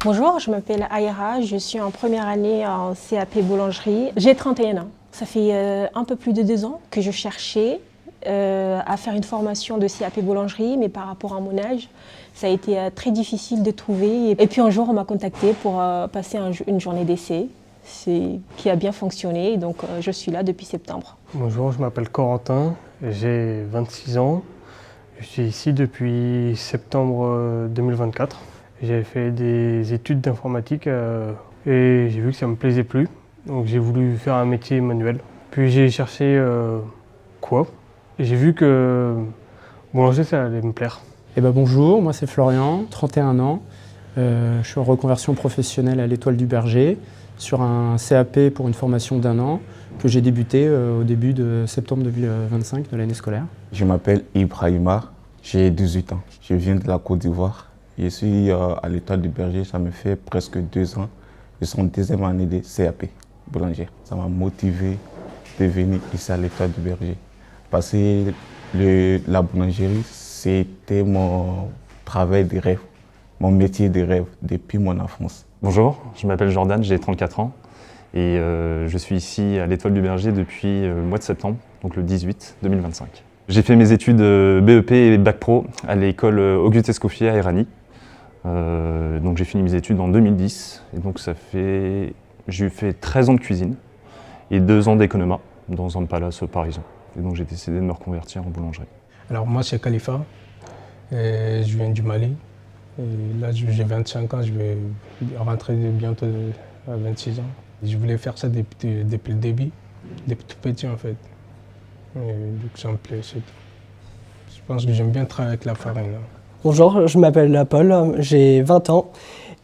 Bonjour, je m'appelle Aïra, je suis en première année en CAP boulangerie. J'ai 31 ans. Ça fait un peu plus de 2 ans que je cherchais à faire une formation de CAP boulangerie, mais par rapport à mon âge, ça a été très difficile de trouver. Et puis un jour, on m'a contacté pour passer une journée d'essai, qui a bien fonctionné, donc je suis là depuis septembre. Bonjour, je m'appelle Corentin, j'ai 26 ans. Je suis ici depuis septembre 2024. J'ai fait des études d'informatique et j'ai vu que ça ne me plaisait plus. Donc j'ai voulu faire un métier manuel. Puis j'ai cherché quoi. Et j'ai vu que boulanger, ça allait me plaire. Bonjour, moi c'est Florian, 31 ans. Je suis en reconversion professionnelle à l'Étoile du Berger sur un CAP pour une formation d'1 an que j'ai débuté au début de septembre 2025 de l'année scolaire. Je m'appelle Ibrahima, j'ai 18 ans. Je viens de la Côte d'Ivoire. Je suis à l'Étoile du Berger, ça me fait presque 2 ans. Je suis en deuxième année de CAP boulanger. Ça m'a motivé de venir ici à l'Étoile du Berger. Parce que la boulangerie, c'était mon travail de rêve, mon métier de rêve depuis mon enfance. Bonjour, je m'appelle Jordan, j'ai 34 ans et je suis ici à l'Étoile du Berger depuis le mois de septembre, donc le 18 2025. J'ai fait mes études BEP et Bac Pro à l'école Auguste Escoffier à Éragny. Donc j'ai fini mes études en 2010 et donc j'ai fait 13 ans de cuisine et 2 ans d'économat dans un palace parisien. Et donc j'ai décidé de me reconvertir en boulangerie. Alors moi c'est Khalifa, et je viens du Mali. Et là j'ai 25 ans, je vais rentrer bientôt à 26 ans. Je voulais faire ça depuis le début, depuis tout petit en fait. Et du coup ça me plaît, c'est tout. Je pense que j'aime bien travailler avec la farine. Bonjour, je m'appelle Paul, j'ai 20 ans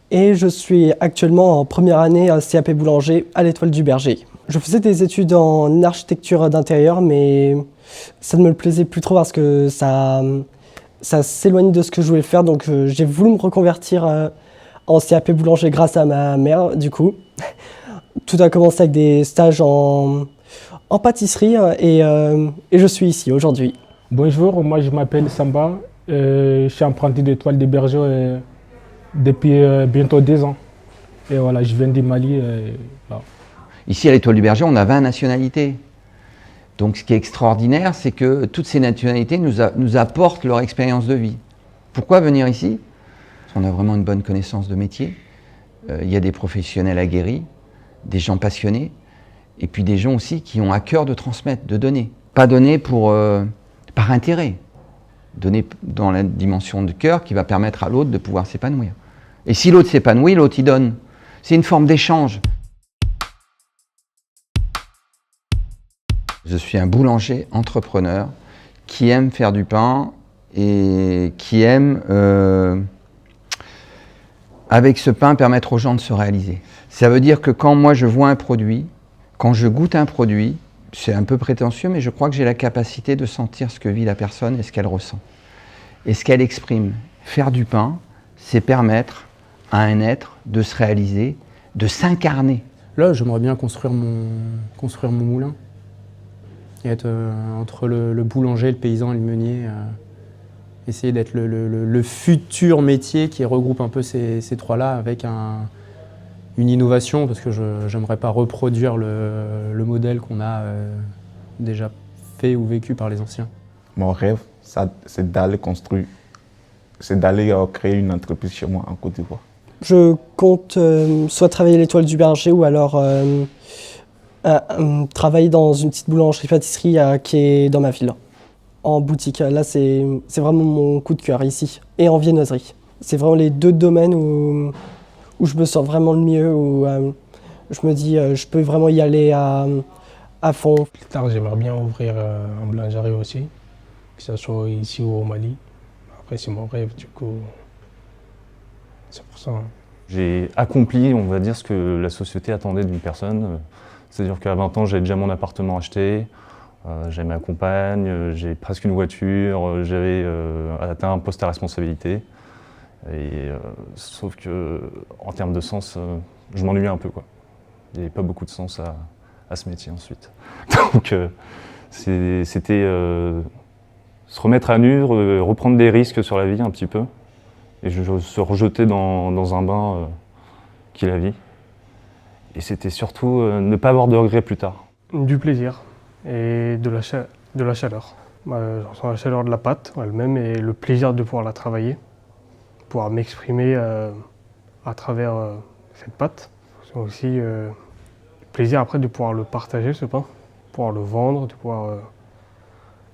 et je suis actuellement en première année à CAP boulanger à l'Étoile du Berger. Je faisais des études en architecture d'intérieur, mais ça ne me plaisait plus trop parce que ça s'éloigne de ce que je voulais faire, donc j'ai voulu me reconvertir en CAP boulanger grâce à ma mère, du coup. Tout a commencé avec des stages en pâtisserie et je suis ici aujourd'hui. Bonjour, moi je m'appelle Samba. Je suis apprenti d'Étoile du Berger depuis bientôt 2 ans. Et voilà, je viens du Mali. Voilà. Ici à l'Étoile du Berger, on a 20 nationalités. Donc ce qui est extraordinaire, c'est que toutes ces nationalités nous apportent leur expérience de vie. Pourquoi venir ici? Parce qu'on a vraiment une bonne connaissance de métier. Il y a des professionnels aguerris, des gens passionnés, et puis des gens aussi qui ont à cœur de transmettre, de donner. Pas donner par intérêt. Donner dans la dimension de cœur qui va permettre à l'autre de pouvoir s'épanouir. Et si l'autre s'épanouit, l'autre il donne. C'est une forme d'échange. Je suis un boulanger entrepreneur qui aime faire du pain et qui aime, avec ce pain, permettre aux gens de se réaliser. Ça veut dire que quand moi je vois un produit, quand je goûte un produit, c'est un peu prétentieux, mais je crois que j'ai la capacité de sentir ce que vit la personne et ce qu'elle ressent. Et ce qu'elle exprime. Faire du pain, c'est permettre à un être de se réaliser, de s'incarner. Là, j'aimerais bien construire mon moulin. Et être entre le boulanger, le paysan et le meunier. Essayer d'être le futur métier qui regroupe un peu ces trois-là avec une innovation, parce que je n'aimerais pas reproduire le modèle qu'on a déjà fait ou vécu par les anciens. Mon rêve, c'est d'aller construire, c'est d'aller créer une entreprise chez moi en Côte d'Ivoire. Je compte soit travailler à l'Étoile du Berger ou alors travailler dans une petite boulangerie-pâtisserie qui est dans ma ville, en boutique. Là, c'est vraiment mon coup de cœur ici, et en viennoiserie. C'est vraiment les 2 domaines où je me sens vraiment le mieux, où je me dis je peux vraiment y aller à fond. Plus tard, j'aimerais bien ouvrir en boulangerie aussi, que ce soit ici ou au Mali. Après, c'est mon rêve, du coup, c'est pour ça. J'ai accompli, on va dire, ce que la société attendait d'une personne. C'est-à-dire qu'à 20 ans, j'avais déjà mon appartement acheté, j'avais ma compagne, j'ai presque une voiture, j'avais atteint un poste à responsabilité. Sauf que, en termes de sens, je m'ennuyais un peu, quoi. Il n'y avait pas beaucoup de sens à ce métier ensuite. Donc c'était se remettre à nu, reprendre des risques sur la vie un petit peu, et se rejeter dans un bain qui est la vie. Et c'était surtout ne pas avoir de regrets plus tard. Du plaisir et de la chaleur. Je ressens la chaleur de la pâte elle-même et le plaisir de pouvoir la travailler, pouvoir m'exprimer à travers cette pâte. C'est aussi le plaisir après de pouvoir le partager, ce pain, de pouvoir le vendre, de pouvoir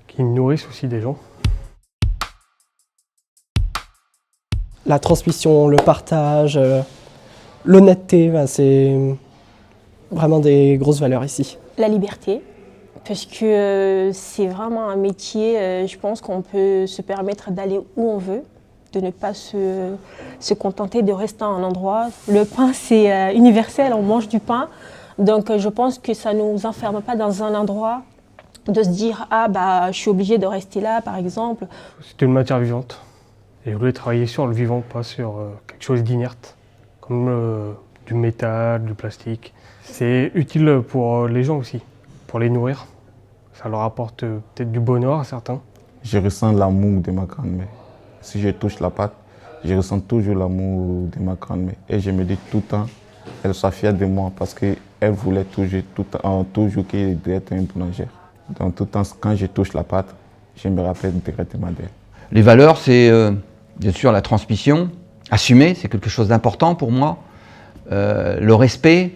qu'il nourrisse aussi des gens. La transmission, le partage, l'honnêteté, c'est vraiment des grosses valeurs ici. La liberté, parce que c'est vraiment un métier, je pense qu'on peut se permettre d'aller où on veut, de ne pas se contenter de rester à un endroit. Le pain, c'est universel, on mange du pain, donc je pense que ça ne nous enferme pas dans un endroit, de se dire « Ah, bah, je suis obligé de rester là, par exemple ». C'est une matière vivante. Et je voulais travailler sur le vivant, pas sur quelque chose d'inerte, comme du métal, du plastique. C'est utile pour les gens aussi, pour les nourrir. Ça leur apporte peut-être du bonheur à certains. Je ressens l'amour de ma grand-mère. Si je touche la pâte, je ressens toujours l'amour de ma grand-mère. Et je me dis tout le temps, elle soit fière de moi parce qu'elle voulait toujours qu'elle devait être une boulangère. Donc tout le temps, quand je touche la pâte, je me rappelle directement d'elle. Les valeurs, c'est bien sûr la transmission, assumer, c'est quelque chose d'important pour moi. Le respect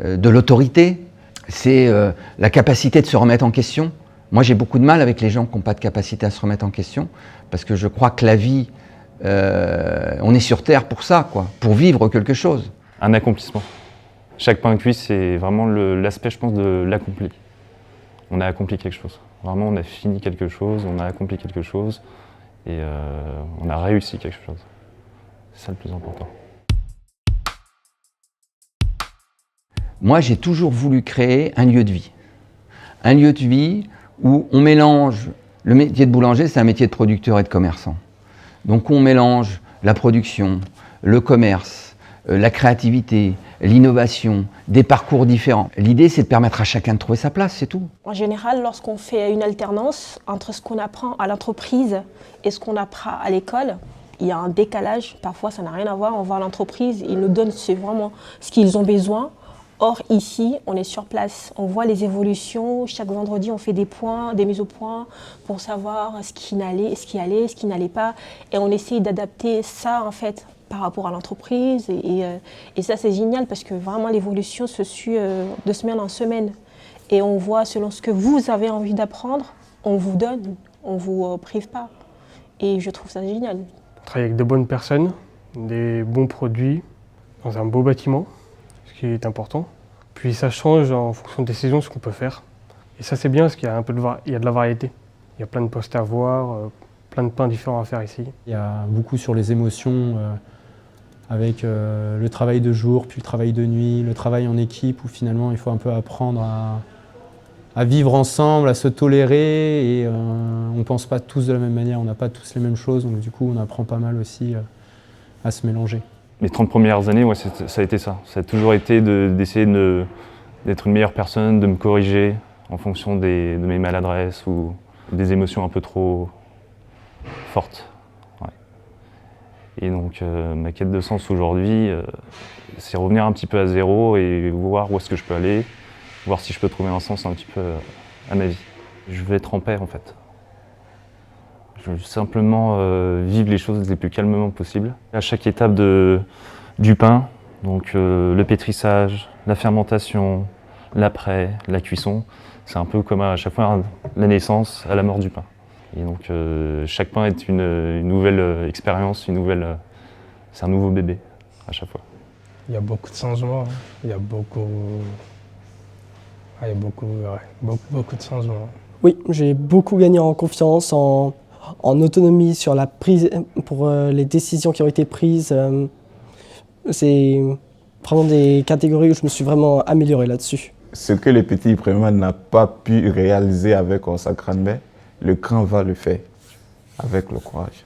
de l'autorité, c'est la capacité de se remettre en question. Moi, j'ai beaucoup de mal avec les gens qui n'ont pas de capacité à se remettre en question, parce que je crois que la vie, on est sur Terre pour ça, quoi, pour vivre quelque chose. Un accomplissement. Chaque pain cuit, c'est vraiment l'aspect, je pense, de l'accompli. On a accompli quelque chose. Vraiment, on a fini quelque chose, on a accompli quelque chose, et on a réussi quelque chose. C'est ça le plus important. Moi, j'ai toujours voulu créer un lieu de vie. Un lieu de vie où on mélange, le métier de boulanger, c'est un métier de producteur et de commerçant. Donc on mélange la production, le commerce, la créativité, l'innovation, des parcours différents. L'idée, c'est de permettre à chacun de trouver sa place, c'est tout. En général, lorsqu'on fait une alternance entre ce qu'on apprend à l'entreprise et ce qu'on apprend à l'école, il y a un décalage. Parfois, ça n'a rien à voir. On va à l'entreprise, ils nous donnent vraiment ce qu'ils ont besoin. Or, ici, on est sur place. On voit les évolutions. Chaque vendredi, on fait des points, des mises au point pour savoir ce qui allait, ce qui n'allait pas. Et on essaye d'adapter ça, en fait, par rapport à l'entreprise. Et ça, c'est génial parce que vraiment, l'évolution se suit de semaine en semaine. Et on voit, selon ce que vous avez envie d'apprendre, on vous donne, on ne vous prive pas. Et je trouve ça génial. Travailler avec de bonnes personnes, des bons produits, dans un beau bâtiment, ce qui est important. Puis ça change en fonction des saisons, ce qu'on peut faire. Et ça, c'est bien parce qu'il y a il y a de la variété. Il y a plein de postes à voir, plein de pains différents à faire ici. Il y a beaucoup sur les émotions, avec le travail de jour, puis le travail de nuit, le travail en équipe, où finalement il faut un peu apprendre à vivre ensemble, à se tolérer, et on ne pense pas tous de la même manière, on n'a pas tous les mêmes choses, donc du coup on apprend pas mal aussi à se mélanger. Les 30 premières années, ouais, ça a été ça. Ça a toujours été d'essayer d'être une meilleure personne, de me corriger en fonction de mes maladresses ou des émotions un peu trop fortes. Ouais. Et donc ma quête de sens aujourd'hui, c'est revenir un petit peu à zéro et voir où est-ce que je peux aller, voir si je peux trouver un sens un petit peu à ma vie. Je veux être en paix en fait. Je veux simplement vivre les choses les plus calmement possible. À chaque étape du pain, donc le pétrissage, la fermentation, l'après, la cuisson, c'est un peu comme à chaque fois la naissance à la mort du pain. Et donc chaque pain est une nouvelle expérience, c'est un nouveau bébé à chaque fois. Il y a beaucoup de changements, hein. Il y a beaucoup de changements. Oui, j'ai beaucoup gagné en confiance, en autonomie sur la prise, pour les décisions qui ont été prises. C'est vraiment des catégories où je me suis vraiment amélioré là-dessus. Ce que le petit Ibrahima n'a pas pu réaliser avec sa grand-mère, le grand va le faire avec le courage.